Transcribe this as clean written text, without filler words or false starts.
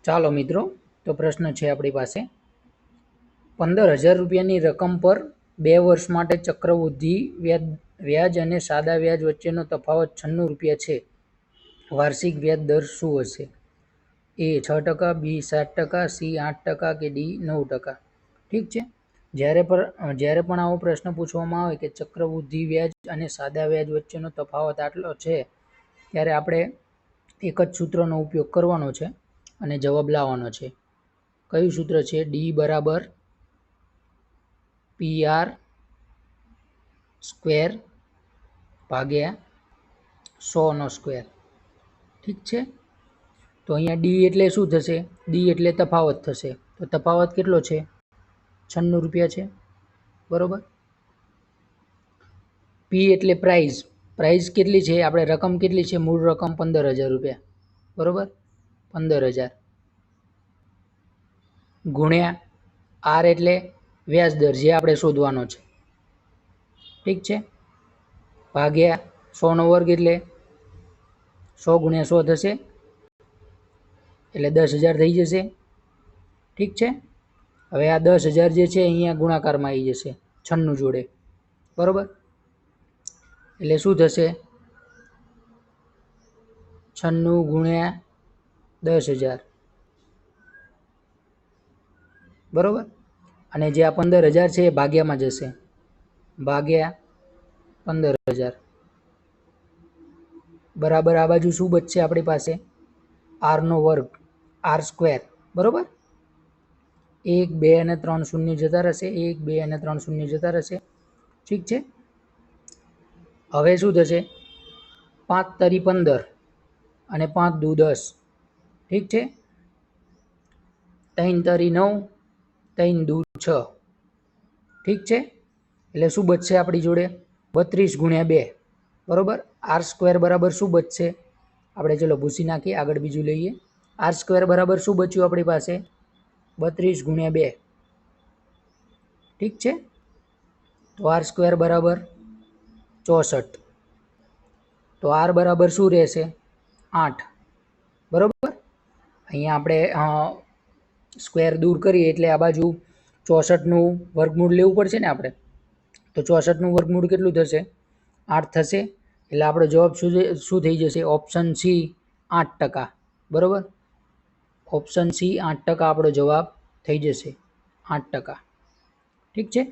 ચાલો મિત્રો, તો પ્રશ્ન છે આપણી પાસે 15,000 રૂપિયાની રકમ પર 2 વર્ષ માટે ચક્રવૃદ્ધિ વ્યાજ અને સાદા વ્યાજ વચ્ચેનો તફાવત 96 રૂપિયા છે. વાર્ષિક વ્યાજ દર શું હશે? એ 6%, બી 7%, સી 8% કે ડી 9%? ઠીક છે. જ્યારે પણ આવો પ્રશ્ન પૂછવામાં આવે કે ચક્રવૃદ્ધિ વ્યાજ અને સાદા વ્યાજ વચ્ચેનો તફાવત આટલો છે, ત્યારે આપણે એક જ સૂત્રનો ઉપયોગ કરવાનો છે અને જવાબ લાવવાનો છે. કયું સૂત્ર છે? ડી બરાબર PR સ્ક્વેર ભાગ્યા 100નો સ્ક્વેર. ઠીક છે. તો અહીંયા ડી એટલે શું થશે? ડી એટલે તફાવત થશે. તો તફાવત કેટલો છે? 96 રૂપિયા છે. બરોબર. પી એટલે પ્રાઇઝ. પ્રાઇઝ કેટલી છે? આપણે રકમ કેટલી છે? મૂળ રકમ 15,000 રૂપિયા. બરોબર. 15,000 ગુણ્યા આર એટલે વ્યાજ દર, જે આપણે શોધવાનો છે. ઠીક છે. ભાગ્યા 100નો વર્ગ એટલે 100 ગુણ્યા 100 થશે, એટલે 10,000 થઈ જશે. ઠીક છે. હવે આ 10,000 જે છે અહીંયા ગુણાકારમાં આવી જશે 96 જોડે. બરોબર. એટલે શું થશે? 96 ગુણ્યા 10,000. બરોબર. અને જે આ 15,000 છે એ ભાગ્યામાં જશે, ભાગ્યા 15,000 બરાબર. આ બાજુ શું બચશે આપણી પાસે? આરનો વર્ગ, આર સ્ક્વેર. બરોબર. 1, 2 અને 3 શૂન્ય જતા રહેશે. 1, 2 અને 3 શૂન્ય જતા રહેશે. ઠીક છે. હવે શું થશે? 5 તરી 15 અને 5 દુ 10. ઠીક છે. 3 તરી 9, 3 દુ 6. ઠીક છે. એટલે શું બચશે આપણી જોડે? 32 ગુણ્યા 2. બરોબર. આર સ્ક્વેર બરાબર શું બચશે? આપણે ચલો ભૂસી નાખીએ, આગળ બીજું લઈએ. આર સ્ક્વેર બરાબર શું બચ્યું આપણી પાસે? 32 ગુણ્યા 2. ઠીક છે. તો આર સ્ક્વેર બરાબર 64. તો આર બરાબર શું રહેશે? 8. બરોબર. અહીંયા આપણે સ્ક્વેર દૂર કરીએ એટલે આ બાજુ 64નું વર્ગમૂળ લેવું પડશે ને આપણે. તો 64નું વર્ગમૂળ કેટલું થશે? 8 થશે. એટલે આપણો જવાબ શું થઈ જશે? Option C 8%. બરોબર. ઓપ્શન સી 8% આપણો જવાબ થઈ જશે. 8%. ઠીક છે.